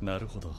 なるほど。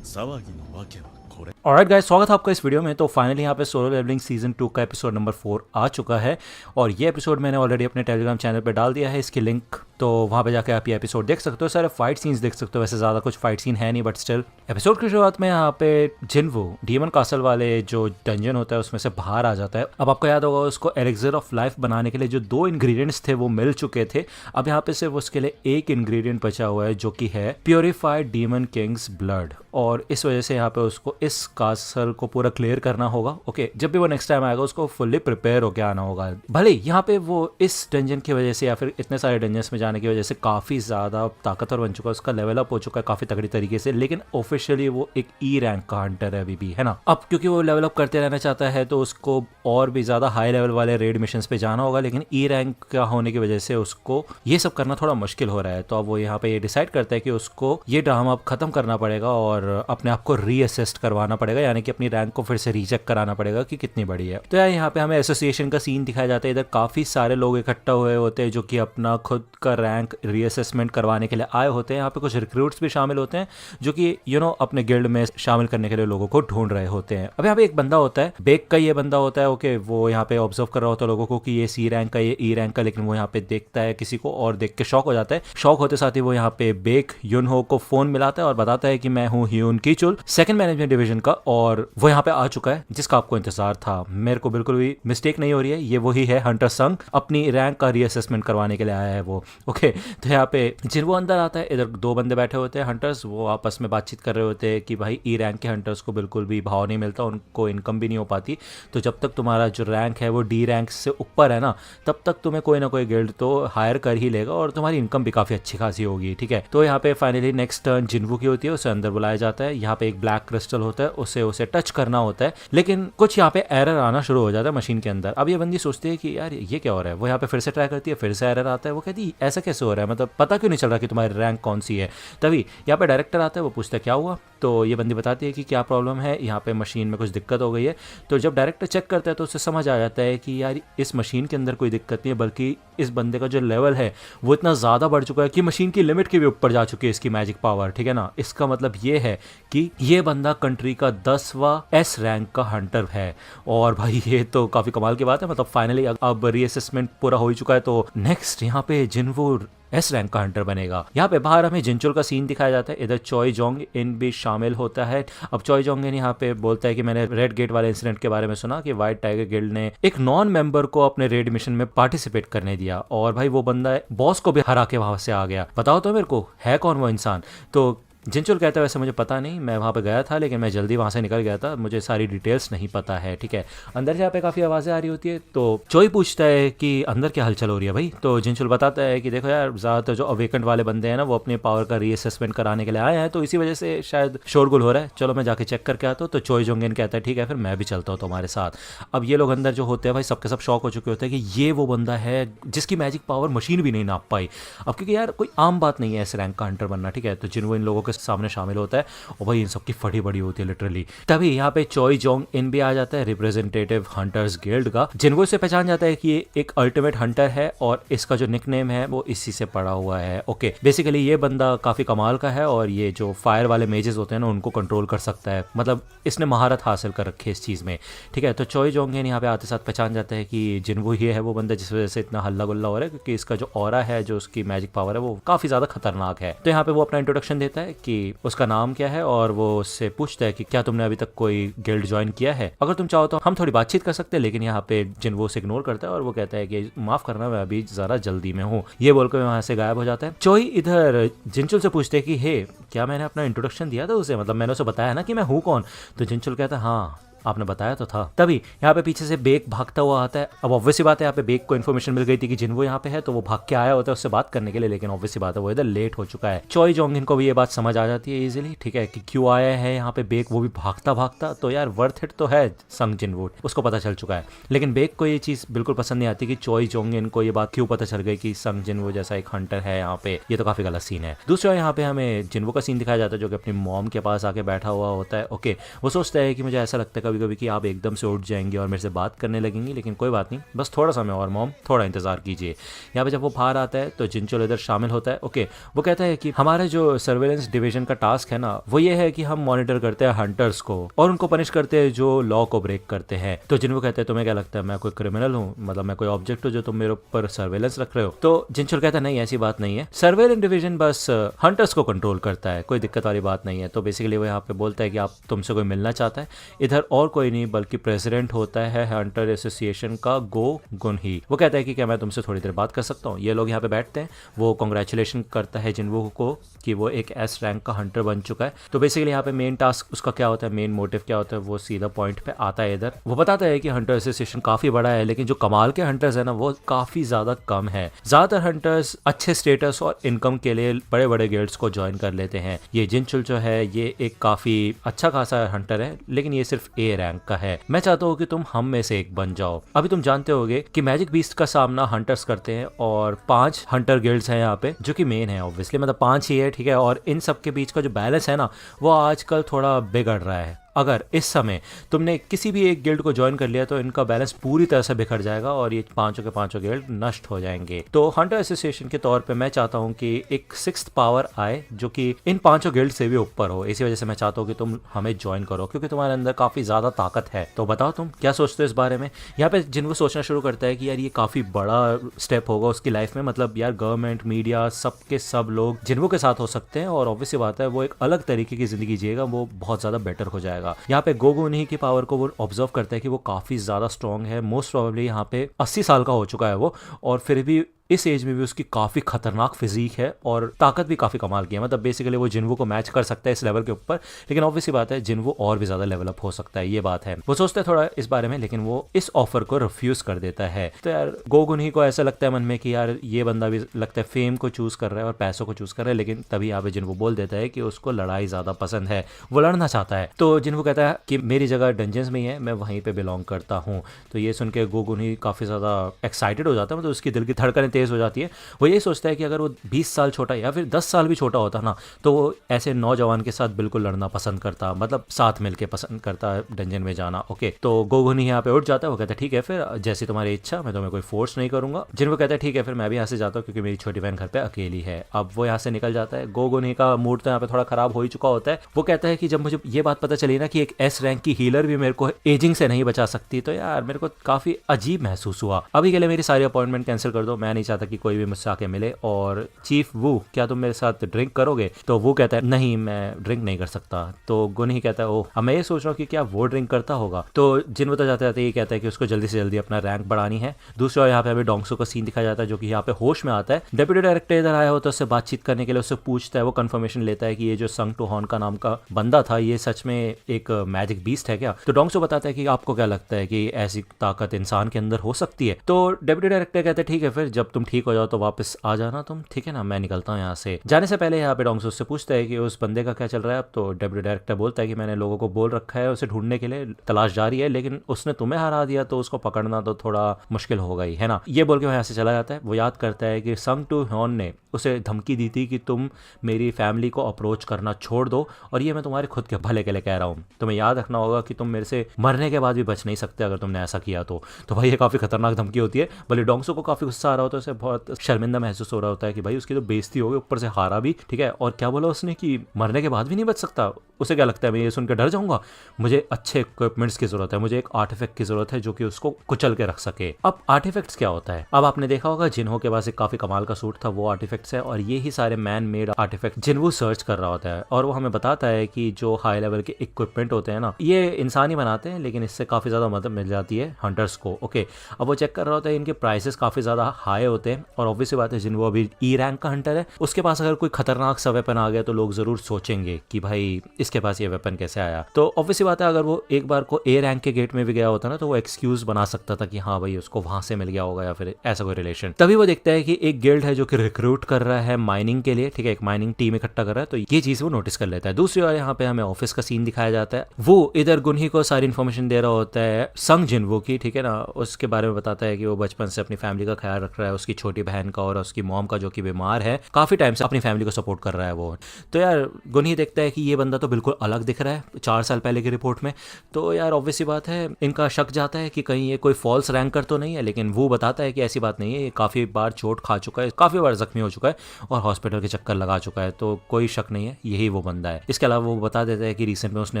騒ぎのわけはこれ。ऑलराइट guys, स्वागत है आपका इस वीडियो में। तो फाइनली यहाँ पे सोलो लेवलिंग सीजन 2 का एपिसोड नंबर 4 आ चुका है और ये एपिसोड मैंने ऑलरेडी अपने टेलीग्राम चैनल पे डाल दिया है, इसकी लिंक, तो वहाँ पे जाके आप ये एपिसोड देख सकते हो। सारे फाइट सीन्स देख सकते हो। वैसे ज़्यादा कुछ फाइट सीन है नहीं, बट स्टिल एपिसोड की शुरुआत में यहाँ पे जिनवू डीमन कासल वाले जो डंजन होता है उसमें से बाहर आ जाता है। अब आपको याद होगा उसको एलिक्सर ऑफ लाइफ बनाने के लिए जो 2 इंग्रेडिएंट्स थे वो मिल चुके थे। अब यहाँ पे सिर्फ उसके लिए एक इंग्रेडिएंट बचा हुआ है जो कि है प्योरीफाइड डीमन किंग्स ब्लड, और इस वजह से यहाँ पे उसको इस कासल को पूरा क्लियर करना होगा। ओके, जब भी वो नेक्स्ट टाइम आएगा उसको फुल्ली प्रिपेयर होकर आना होगा। भले यहाँ पे वो इस डंजन की वजह से या फिर इतने सारे डंजन्स में जाने की वजह से काफ़ी ज़्यादा ताकतवर बन चुका है, उसका लेवल अप हो चुका है काफ़ी तगड़ी तरीके से, लेकिन ऑफिशियली वो एक ई रैंक का हंटर है अभी भी, है ना। अब क्योंकि वो लेवल अप करते रहना चाहता है तो उसको और भी ज़्यादा हाई लेवल वाले रेड मिशंस पे जाना होगा, लेकिन ई रैंक का होने की वजह से उसको ये सब करना थोड़ा मुश्किल हो रहा है। तो अब वो यहाँ पे ये डिसाइड करता है कि उसको ये ड्रामा अब खत्म करना पड़ेगा और अपने आप को रीअसेस्ट करवाना पड़ेगा, यानी कि अपनी रैंक को फिर से रीचेक कराना पड़ेगा कि कितनी बड़ी है। तो यार यहाँ पे हमें एसोसिएशन का सीन दिखाया जाता है। इधर काफ़ी सारे लोग इकट्ठा हुए होते हैं जो कि अपना खुद का रैंक रीअसेसमेंट करवाने के लिए आए होते हैं। यहाँ पे कुछ रिक्रूट्स भी शामिल होते हैं जो कि अपने गिल्ड में शामिल करने के लिए लोगों को ढूंढ रहे होते हैं। अब यहाँ पे एक बंदा होता है, बेक का ये बंदा होता है। ओके, वो यहाँ पे ऑब्जर्व कर रहा होता है लोगों को कि ये सी रैंक का, ये ई रैंक का, लेकिन वो यहाँ पे देखता है किसी को और देख के शॉक हो जाता है। शॉक होते साथ ही वो यहाँ पे बेक युनहो को फोन मिलाता है और बताता है कि मैं हूँ ह्यून कीचुल, सेकंड मैनेजमेंट डिवीजन का, और वो यहाँ पे आ चुका है जिसका आपको इंतजार था। मेरे को बिल्कुल भी मिस्टेक नहीं हो रही है, ये वही है हंटर संग, अपनी रैंक का रीअसेसमेंट करवाने के लिए आया है वो। ओके, तो यहाँ पे जिनवो अंदर आता है, इधर 2 बंदे बैठे होते हैं हंटर्स, वो आपस में बातचीत कर रहे होते हैं कि भाई ई रैंक के हंटर्स को बिल्कुल भी भाव नहीं मिलता, उनको इनकम भी नहीं हो पाती, तो जब तक तुम्हारा जो रैंक है वो डी रैंक से ऊपर है ना, तब तक तुम्हें कोई ना कोई गिल्ड तो हायर कर ही लेगा और तुम्हारी इनकम भी काफी अच्छी खासी होगी। ठीक है, तो यहाँ पे फाइनली नेक्स्ट टर्न जिनवू की होती है, उसे अंदर बुलाया जाता है। यहाँ पे एक ब्लैक क्रिस्टल होता है, उसे टच करना होता है, लेकिन कुछ यहाँ पे एरर आना शुरू हो जाता है मशीन के अंदर। अब ये बंदी सोचती है कि यार ये क्या हो रहा है, वो यहाँ पे फिर से ट्राई करती है, फिर से एरर आता है। वो कहती है ऐसा कैसे हो रहा है, मतलब पता क्यों नहीं चल रहा कि तुम्हारी रैंक कौन सी है। तभी यहाँ पे डायरेक्टर आता है, वो पूछता है क्या हुआ, तो ये बंदी बताती है कि क्या प्रॉब्लम है, यहाँ पे मशीन में कुछ दिक्कत हो गई है। तो जब डायरेक्टर चेक करता है तो उसे समझ आ जाता है कि यार इस मशीन के अंदर कोई दिक्कत नहीं है, बल्कि इस बंदे का जो लेवल है वो इतना ज़्यादा बढ़ चुका है कि मशीन की लिमिट के भी ऊपर जा चुकी है इसकी मैजिक पावर। ठीक है ना, इसका मतलब ये है कि ये बंदा कंट्री का 10वां एस रैंक का हंटर है। और भाई ये तो काफ़ी कमाल की बात है, मतलब फाइनली अब रीअसेसमेंट पूरा हो ही चुका है, तो नेक्स्ट यहाँ पे जिनवू एस रैंक का हंटर बनेगा। यहाँ पे बाहर हमें जिनचुल का सीन दिखाया जाता है। इधर चॉय जोंग इन भी शामिल होता है। अब चॉय जोंग इन यहाँ पे बोलता है कि मैंने रेड गेट वाले इंसिडेंट के बारे में सुना कि व्हाइट टाइगर गिल्ड ने एक नॉन मेंबर को अपने रेड मिशन में पार्टिसिपेट करने दिया, और भाई वो बंदा बॉस को भी हरा के वहां से आ गया। बताओ तो मेरे को है कौन वो इंसान। तो जिनचुल कहता है वैसे मुझे पता नहीं, मैं वहाँ पे गया था लेकिन मैं जल्दी वहाँ से निकल गया था, मुझे सारी डिटेल्स नहीं पता है। ठीक है, अंदर से यहाँ पे काफ़ी आवाज़ें आ रही होती है, तो चोई पूछता है कि अंदर क्या हलचल हो रही है भाई। तो जिनचुल बताता है कि देखो यार, ज़्यादातर जो अवेकेंड वाले बंदे हैं ना वो अपने पावर का रीअसेसमेंट कराने के लिए आए हैं, तो इसी वजह से शायद शोरगुल हो रहा है, चलो मैं जाके चेक करके आता हूँ। तो चोई जोंगेन कहता है ठीक है फिर मैं भी चलता हूँ तुम्हारे साथ। अब ये लोग अंदर जो होते हैं भाई सबके सब शॉक हो चुके होते हैं कि ये वो बंदा है जिसकी मैजिक पावर मशीन भी नहीं नाप पाई। अब क्योंकि यार कोई आम बात नहीं है इस रैंक का हंटर बनना। ठीक है, तो जिनवो इन लोगों के सामने शामिल होता है और भाई इन सबकी फटी बड़ी होती है लिटरली। तभी यहाँ पे चॉय जोंग इन भी आ जाता है, रिप्रेजेंटेटिव हंटर्स गिल्ड का। जिनको इसे पहचान जाता है कि ये एक अल्टीमेट हंटर है और इसका जो निकनेम है वो इसी से पड़ा हुआ है। ओके, बेसिकली ये बंदा काफी कमाल का है और ये जो फायर वाले मेजेस होते हैं ना उनको कंट्रोल कर सकता है, मतलब इसने महारत हासिल कर रखी है इस चीज में। ठीक है, तो चॉय जोंग इन यहाँ पे आते साथ पहचान जाता है कि जिनको ये है वो बंदा जिस वजह से इतना हल्ला गुल्ला हो रहा है, क्योंकि इसका जो ऑरा है, जो उसकी मैजिक पावर है वो काफी ज्यादा खतरनाक है। तो यहाँ पे वो अपना इंट्रोडक्शन देता है कि उसका नाम क्या है, और वो उससे पूछता है कि क्या तुमने अभी तक कोई गिल्ड ज्वाइन किया है, अगर तुम चाहो तो हम थोड़ी बातचीत कर सकते हैं। लेकिन यहाँ पे जिनवो उसे इग्नोर करता है और वो कहता है कि माफ करना मैं अभी जरा जल्दी में हूँ। ये बोलकर वहां से गायब हो जाता है। चोई इधर जिनचुल से पूछते है कि हे क्या मैंने अपना इंट्रोडक्शन दिया था उसे, मतलब मैंने उसे बताया ना कि मैं हूँ कौन। तो जिनचुल कहता है हाँ आपने बताया तो था। तभी यहाँ पे पीछे से बेक भागता हुआ आता है। अब ऑब्वियसली बात है यहाँ पे बेक को इन्फॉर्मेशन मिल गई थी कि जिनवो यहाँ पे है, तो वो भाग के आया होता है उससे बात करने के लिए, लेकिन ऑब्वियसली बात है वो इधर लेट हो चुका है। चॉय जोंगिन को भी ये बात समझ आ जाती है इजीली, ठीक है, कि क्यों आया है यहाँ पे बेक, वो भी भागता भागता। तो यार वर्थ इट तो है संग जिनवो, उसको पता चल चुका है। लेकिन बेक को ये चीज बिल्कुल पसंद नहीं आती कि चॉय जोंगिन को ये बात क्यों पता चल गई कि संग जिनवो जैसा एक हंटर है यहाँ पे। ये तो काफी गलत सीन है। दूसरा यहाँ पे हमें जिनवो का सीन दिखाया जाता है जो कि अपनी मॉम के पास आके बैठा हुआ होता है। ओके, वो सोचता है कि मुझे ऐसा लगता है कभी कभी कि आप एकदम से उठ जाएंगे और मेरे से बात करने लगेंगी, लेकिन कोई बात नहीं, बस थोड़ा समय और मॉम, थोड़ा इंतजार कीजिए। यहाँ पे जब वो बाहर आता है तो जिनचोल इधर शामिल होता है। ओके, वो कहता है कि हमारा जो सर्वेलेंस डिवीजन का टास्क है ना, वो ये है कि हम मॉनिटर करते हैं हंटर्स को और उनको पनिश करते हैं जो लॉ को ब्रेक करते हैं। तो जिनको कहते हैं तुम्हें क्या लगता है मैं कोई क्रिमिनल हूँ, मतलब मैं कोई ऑब्जेक्ट हूँ जो तुम मेरे ऊपर सर्वेलेंस रख रहे हो? तो जिनचोल कहता है नहीं, ऐसी बात नहीं है, सर्वेलेंस डिवीजन बस हंटर्स को कंट्रोल करता है, कोई दिक्कत वाली बात नहीं है। तो बेसिकली वो यहाँ पे बोलता है कि आप तुमसे कोई मिलना चाहता है, इधर और कोई नहीं बल्कि प्रेसिडेंट होता है हंटर एसोसिएशन का, गो गुनही। वो कहता है कि क्या मैं तुमसे थोड़ी देर बात कर सकता हूँ? ये लोग यहाँ पे बैठते हैं, वो कॉन्ग्रेचुलेशन करता है जिनवो को कि वो एक एस रैंक का हंटर बन चुका है। तो बेसिकली यहाँ पे मेन टास्क उसका क्या होता है, मेन मोटिव क्या होता है, वो सीधा पॉइंट पे आता है। इधर वो बताता है कि हंटर एसोसिएशन काफी बड़ा है, लेकिन जो कमाल के हंटर्स है ना वो काफी ज्यादा कम है। ज्यादातर हंटर्स अच्छे स्टेटस और इनकम के लिए बड़े बड़े गिल्ड्स को ज्वाइन कर लेते हैं। ये जिनचुल जो है ये एक काफी अच्छा खासा हंटर है, लेकिन ये सिर्फ ए रैंक का है। मैं चाहता हूँ कि तुम हम में से एक बन जाओ। अभी तुम जानते होगे कि मैजिक बीस्ट का सामना हंटर्स करते हैं और 5 हंटर गिल्ड्स हैं यहाँ पे जो कि मेन है, ऑब्वियसली मतलब 5 ही है, ठीक है। और इन सब के बीच का जो बैलेंस है ना वो आजकल थोड़ा बिगड़ रहा है। अगर इस समय तुमने किसी भी एक गिल्ड को ज्वाइन कर लिया तो इनका बैलेंस पूरी तरह से बिखर जाएगा और ये पांचों के पांचों गिल्ड नष्ट हो जाएंगे। तो हंटर एसोसिएशन के तौर पे मैं चाहता हूँ कि एक 6th पावर आए जो कि इन पांचों गिल्ड से भी ऊपर हो। इसी वजह से मैं चाहता हूँ कि तुम हमें ज्वाइन करो क्योंकि तुम्हारे अंदर काफी ज्यादा ताकत है। तो बताओ तुम क्या सोचते हो इस बारे में। यहाँ पे जिनको सोचना शुरू करता है कि यार ये काफी बड़ा स्टेप होगा उसकी लाइफ में, मतलब यार गवर्नमेंट, मीडिया, सबके सब लोग जिनको के साथ हो सकते हैं और ऑब्वियसली बात है वो एक अलग तरीके की जिंदगी जिएगा, वो बहुत ज्यादा बेटर हो जाएगा। यहाँ पे गोगो उन्हीं की पावर को वो ऑब्जर्व करता है कि वो काफी ज्यादा स्ट्रांग है। मोस्ट प्रोबेबली यहाँ पे 80 साल का हो चुका है वो, और फिर भी इस एज में भी उसकी काफी खतरनाक फिजिक है और ताकत भी काफी कमाल की है। मतलब बेसिकली वो जिन्वो को मैच कर सकता है इस लेवल के ऊपर, लेकिन ऑब्वियसली बात है जिन्वो और भी ज्यादा लेवल अप हो सकता है, ये बात है। वो सोचता है थोड़ा इस बारे में, लेकिन वो इस ऑफर को रिफ्यूज कर देता है। तो यार गोगुन ही को ऐसा लगता है मन में कि यार ये बंदा भी लगता है फेम को चूज कर रहा है और पैसों को चूज कर रहा है, लेकिन तभी यहाँ पे जिन्वो बोल देता है कि उसको लड़ाई ज्यादा पसंद है, वो लड़ना चाहता है। तो जिन्वो कहता है कि मेरी जगह डंजन्स में ही है, मैं वहीं पे बिलोंग करता हूँ। तो ये सुन के गोगुन ही काफी ज्यादा एक्साइटेड हो जाता है, मतलब उसकी दिल की धड़कनें तेज हो जाती है। वो यही सोचता है कि अगर वो 20 साल छोटा या फिर 10 साल भी छोटा होता ना तो वो ऐसे नौजवान के साथ बिल्कुल लड़ना पसंद करता, मतलब साथ मिलके पसंद करता डंजन में जाना। ओके, तो गोगुन ही यहाँ पे उठ जाता है। वो कहता है ठीक है फिर जैसी तुम्हारी इच्छा, मैं तुम्हें कोई फोर्स नहीं करूंगा। जिनको कहता है ठीक है फिर मैं भी यहाँ से जाता हूँ क्योंकि मेरी छोटी बहन घर पे अकेली है। अब वो यहाँ से निकल जाता है। गोगुन ही का मूड तो यहाँ पे थोड़ा खराब हो ही चुका होता है। वो कहता है कि जब मुझे ये बात पता चली ना कि एक एस रैंक की हीलर भी मेरे को एजिंग से नहीं बचा सकती, तो यार मेरे को काफी अजीब महसूस हुआ। अभी के लिए मेरी सारी अपॉइंटमेंट कैंसिल कर दो, मैं नहीं चाहता कि कोई भी मुझसे आके मिले। और चीफ वू, क्या तुम मेरे साथ ड्रिंक करोगे? तो वो कहता है नहीं, मैं ड्रिंक नहीं कर सकता। तो गुन ही कहता है ओह, अब मैं ये सोच रहा हूँ कि क्या वो ड्रिंक करता होगा। तो जिन तो जाते जाते ये कहता है कि उसको जल्दी से जल्दी अपना रैंक बढ़ानी है। दूसरा यहाँ पे हमें डोंगसो का सीन दिखाया जाता है जो कि यहाँ पे होश में आता है। डेप्यूटी डायरेक्टर इधर आया होता है, उससे बातचीत करने के लिए उससे पूछता है, वो कंफर्मेशन लेता है कि ये जो संग टू हॉर्न का नाम का बंदा था ये सच में एक मैजिक बीस्ट है क्या? तो डोंगसो बताता है कि आपको क्या लगता है कि ऐसी ताकत इंसान के अंदर हो सकती है? तो डेप्यूटी डायरेक्टर कहते हैं ठीक है फिर जब तुम ठीक हो जाओ तो वापस आ जाना तुम, ठीक है ना, मैं निकलता हूँ यहाँ से। जाने से पहले यहाँ पे डोंगसो उससे पूछता है कि उस बंदे का क्या चल रहा है अब। तो डेप्यूटी डायरेक्टर बोलता है कि मैंने लोगों को बोल रखा है उसे ढूंढने के लिए, तलाश जारी है, लेकिन उसने तुम्हें हरा दिया तो उसको पकड़ना तो थोड़ा मुश्किल हो गई है ना। ये बोल के वो यहाँ से चला जाता है। वो याद करता है कि संग टू हॉर्न ने उसे धमकी दी थी कि तुम मेरी फैमिली को अप्रोच करना छोड़ दो और ये मैं तुम्हारे खुद के भले के लिए कह रहा हूँ। तुम्हें याद रखना होगा कि तुम मेरे से मरने के बाद भी बच नहीं सकते अगर तुमने ऐसा किया तो भाई ये काफी खतरनाक धमकी होती है। भले डोंगसो को काफी गुस्सा आ रहा होता है, उसे बहुत शर्मिंदा महसूस हो रहा होता है कि भाई उसकी तो बेइज्जती हो गई, ऊपर से हारा भी, ठीक है। और क्या बोला उसने कि मरने के बाद भी नहीं बच सकता। उसे क्या लगता है मैं ये सुनकर डर जाऊंगा? मुझे अच्छे इक्विपमेंट्स की जरूरत है, मुझे एक आर्टिफैक्ट की जरूरत है जो कि उसको कुचल के रख सके। अब आर्टिफैक्ट्स क्या होता है? अब आपने देखा होगा जिन्हो के पास एक काफी कमाल का सूट था, वो आर्टिफैक्ट्स है और ये ही सारे मैन मेड आर्टिफैक्ट जिन्हो सर्च कर रहा होता है। और वो हमें बताता है कि जो हाई लेवल के इक्विपमेंट होते हैं ना ये इंसान ही बनाते हैं, लेकिन इससे काफी ज्यादा मदद मिल जाती है हंटर्स को। ओके, अब वो चेक कर रहा होता है, इनके प्राइसेस काफी ज्यादा हाई होते हैं और ऑब्वियसली बात है जिन्हो अभी ई रैंक का हंटर है, उसके पास अगर कोई खतरनाक सा वेपन आ गया तो लोग जरूर सोचेंगे कि भाई इसके पास ये वेपन कैसे आया। तो ऑब्वियसली बात है अगर वो एक बार को ए रैंक के गेट में भी गया होता ना तो वो एक्सक्यूज बना सकता था कि हाँ भाई उसको वहां से मिल गया होगा या फिर ऐसा कोई रिलेशन। तभी वो देखता है कि एक गिल्ड है जो कि रिक्रूट कर रहा है माइनिंग के लिए, ठीक है, एक माइनिंग टीम इकट्ठा कर रहा है, तो ये चीज वो नोटिस कर लेता है। दूसरी ओर यहाँ पे हमें ऑफिस का सीन दिखाया जाता है। वो इधर गुनही को सारी इन्फॉर्मेशन दे रहा होता है संग जिन्वो की, ठीक है ना, उसके बारे में बताता है कि वो बचपन से अपनी फैमिली का ख्याल रख रहा है, उसकी छोटी बहन का और उसकी मॉम का जो कि बीमार है, काफी टाइम से अपनी फैमिली को सपोर्ट कर रहा है वो। तो यार गुनही देखता है कि ये बंदा तो बिल्कुल बिल्कुल अलग दिख रहा है 4 साल पहले की रिपोर्ट में। तो यार ऑब्वियस सी बात है, इनका शक जाता है कि कहीं ये कोई फॉल्स रैंकर तो नहीं है, लेकिन वो बताता है कि ऐसी बात नहीं है, ये काफ़ी बार चोट खा चुका है, काफ़ी बार जख्मी हो चुका है और हॉस्पिटल के चक्कर लगा चुका है, तो कोई शक नहीं है यही वो बंदा है। इसके अलावा वो बता देता है कि रिसेंट में उसने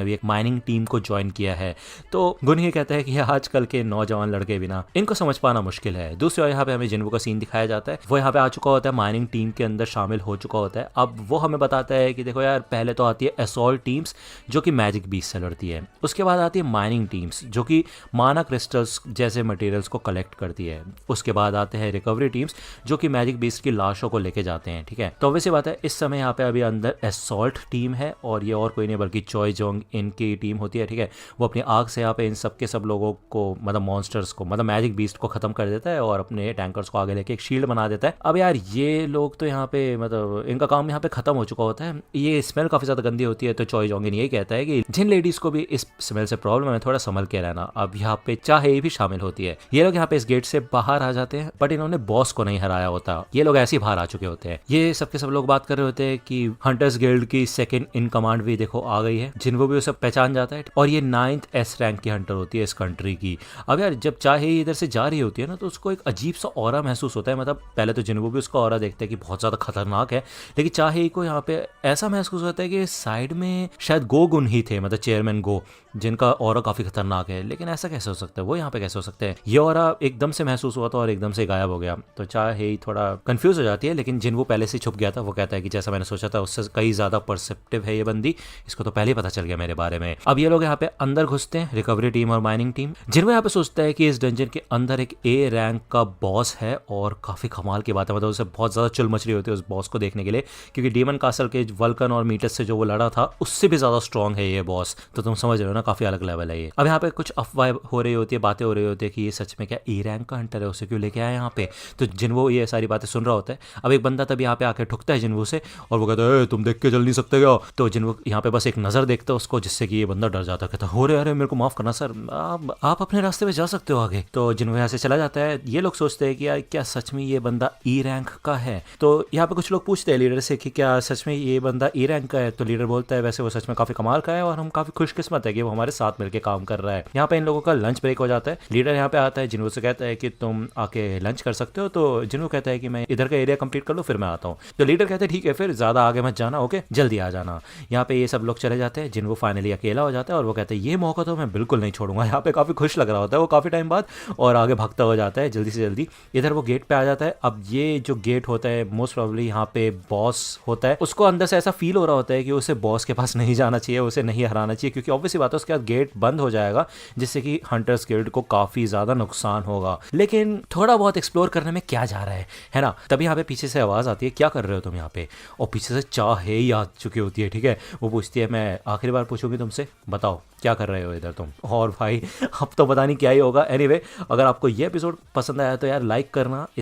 अभी एक माइनिंग टीम को ज्वाइन किया है। तो गुन ये कहता है कि आजकल के नौजवान लड़के भी ना, इनको समझ पाना मुश्किल है। दूसरी ओर यहाँ पे हमें जिन्वो का सीन दिखाया जाता है, वो यहाँ पे आ चुका होता है, माइनिंग टीम के अंदर शामिल हो चुका होता है। अब वो हमें बताता है कि देखो यार, पहले तो आती है असॉल्ट टीम्स जो कि मैजिक बीस्ट से लड़ती है, उसके बाद आती है माइनिंग टीम्स जो कि माना क्रिस्टल्स जैसे मटेरियल्स को कलेक्ट करती है, उसके बाद आते हैं रिकवरी टीम्स जो कि मैजिक बीस्ट की लाशों को लेके जाते हैं, ठीक है। तो वैसे बात है, इस समय यहाँ पे अभी अंदर असॉल्ट टीम है और ये और कोई नहीं बल्कि चॉय जोंग इनकी टीम होती है, ठीक है। वो अपनी आग से यहाँ पे इन सब के सब लोगों को, मतलब मॉन्स्टर्स को, मतलब मैजिक बीस्ट को खत्म कर देता है और अपने टैंकर्स को आगे लेके एक शील्ड बना देता है। अब यार ये लोग तो यहाँ पे, मतलब इनका काम यहाँ पे खत्म हो चुका होता है, ये स्मेल काफी ज्यादा गंदी होती है। तो चॉय जोंगिन यही कहता है कि जिन लेडीज को भी इस स्मेल से प्रॉब्लम है, थोड़ा संभल के रहना। अब यहाँ पे चाहे भी शामिल होती है। ये लोग यहाँ पे इस गेट से बाहर आ जाते हैं, बट इन्होंने बॉस को नहीं हराया होता, ये लोग ऐसे ही बाहर आ चुके होते हैं। ये सबके सब लोग बात कर रहे होते हैं कि हंटर्स गिल्ड की सेकंड इन कमांड भी देखो आ गई है, जिनको भी उसे पहचान जाता है, और ये 9th S रैंक की हंटर होती है इस कंट्री की। अब यार जब चाहे इधर से जा रही होती है ना, तो उसको एक अजीब सा ऑरा महसूस होता है। मतलब पहले तो जिनको भी उसका ऑरा देखते हैं कि बहुत ज्यादा खतरनाक है, लेकिन चाहे को यहाँ पे ऐसा महसूस होता है कि साइड में शायद गो गुन ही थे, मतलब चेयरमैन गो, जिनका ऑरा काफी खतरनाक है। लेकिन ऐसा कैसे हो सकता है, वो यहाँ पे कैसे हो सकते हैं? ये ऑरा एकदम से महसूस हुआ था और एकदम से गायब हो गया। तो चाहे थोड़ा कंफ्यूज हो जाती है, लेकिन जिन वो पहले से छुप गया था, वो कहता है कि जैसा मैंने सोचा था उससे कई ज्यादा परसेप्टिव है ये बंदी, इसको तो पहले ही पता चल गया मेरे बारे में। अब ये लोग यहाँ पे अंदर घुसते हैं, रिकवरी टीम और माइनिंग टीम। जिनको यहाँ पे सोचता है कि इस डंजन के अंदर एक A रैंक का बॉस है और काफी कमाल की बात है, मतलब उसे बहुत ज्यादा चुल मच रही होती है उस बॉस को देखने के लिए, क्योंकि डीमन कासल के वल्कन और मीटस से जो वो लड़ा था उससे भी ज्यादा स्ट्रॉन्ग है ये बॉस। तो तुम समझ रहे हो ना, काफी अलग लेवल है ये। अब यहाँ पे कुछ अफवाह हो रही होती है, बातें हो रही होती है कि ये सच में क्या A रैंक का हंटर है, उसे क्यों लेके आया यहाँ पे। तो जिन्वो ये सारी बातें सुन रहा होता है। अब एक बंदा तब यहाँ पे आके ठुकता है जिन्वो से और वो कहता है तुम देख के चल नहीं सकते क्या। तो जिन्वो यहाँ पे बस एक नजर देखता है उसको, जिससे कि ये बंदा डर जाता है, कहता है हो रे अरे मेरे को माफ करना सर, आप अपने रास्ते पे जा सकते हो आगे। तो जिन्वो यहाँ से चला जाता है। ये लोग सोचते हैं कि यार क्या सच में ये बंदा E रैंक का है। तो यहाँ पे कुछ लोग पूछते हैं लीडर से कि क्या सच में ये बंदा E रैंक का है। तो लीडर बोलता है वैसे वो सच में काफी कमाल का है और हम काफी खुशकिस्मत है कि वो हमारे साथ मिलकर काम कर रहा है। यहाँ पे इन लोगों का लंच ब्रेक हो जाता है। लीडर यहाँ पे आता है, जिन्वो से कहता है कि तुम आके लंच कर सकते हो। तो जिन्वो कहता है कि मैं इधर का एरिया कंप्लीट कर लूँ फिर मैं आता हूँ। तो लीडर कहते हैं ठीक है फिर ज्यादा आगे मत जाना, ओके जल्दी आ जाना। यहाँ पे ये सब लोग चले जाते हैं। जिन्वो फाइनली अकेला हो जाता है और वो कहते हैं ये मौका तो मैं बिल्कुल नहीं छोड़ूंगा। यहाँ पे काफी खुश लग रहा होता है वो काफी टाइम बाद और आगे भागता हो जाता है जल्दी से जल्दी। इधर वो गेट पे आ जाता है। अब ये जो गेट होता है मोस्ट प्रोबेबली यहाँ पे बॉस होता है, उसको अंदर से ऐसा फील हो रहा होता है कि उसे बॉस के पास नहीं जाना चाहिए, उसे नहीं हराना चाहिए, क्योंकि ऑब्वियसली बात है उसके बाद गेट बंद हो जाएगा जिससे कि हंटर्स गिल्ड को काफी ज्यादा नुकसान होगा। लेकिन थोड़ा बहुत एक्सप्लोर करने में क्या जा रहा है ना। तभी यहाँ पे पीछे से आवाज आती है क्या कर रहे हो तुम यहाँ पे, और पीछे से चाह ही आ चुकी होती है, ठीक है। वो पूछती है मैं आखिरी बार पूछूंगी तुमसे, बताओ क्या कर रहे हो इधर तुम। और भाई अब तो पता नहीं क्या ही होगा। एनीवे, अगर आपको ये एपिसोड पसंद आया तो यार लाइक करना।